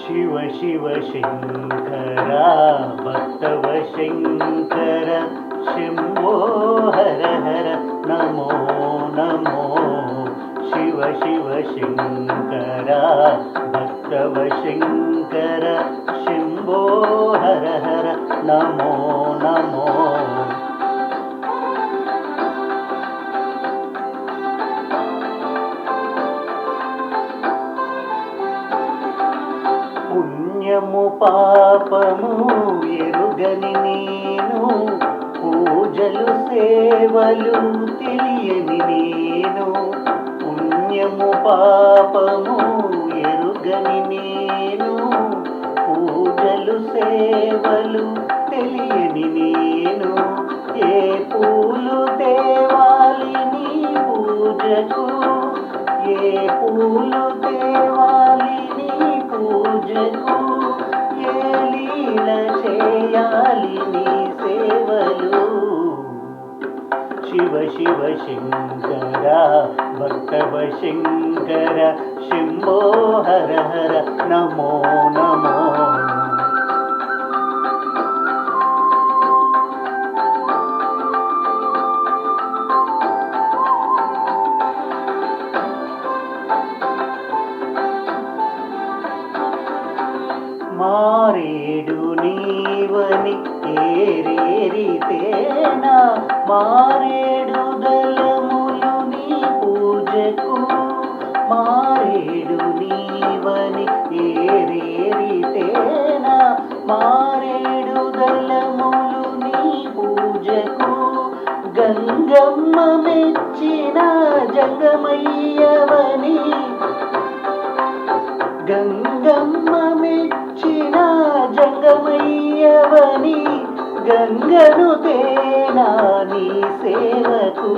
शिव शिव शङ्कर भक्तव शङ्कर शम्भो हर हर नमो नमो शिव शिव शङ्कर भक्तव शङ्कर शम्भो हर हर नमो नमो పుణ్యము పాపము ఎరుగని నేను పూజలు సేవలు తెలియని నేను పుణ్యము పాపము ఎరుగని నేను పూజలు సేవలు తెలియని నేను ఏ పూలు తేవాలి నీ పూజకు ఏ పూలు తేవాలి నీ పూజకు ఏ లీల చేయాలి నీ సేవలు శివ శివ శంకర భక్తవ శంకర శంభో హర హర నమో నమో మారేడు నీవని ఏరేరితేనా మారేడు దళములు నీ పూజకు మారేడు నీవని ఏరేరితేనా మారేడు దళములు నీ పూజకు గంగమ్మ మెచ్చిన జంగమయ్యవని గంగమ్మ మెచ్చిన జంగమయ్యవని గంగను తేనా నీ సేవకు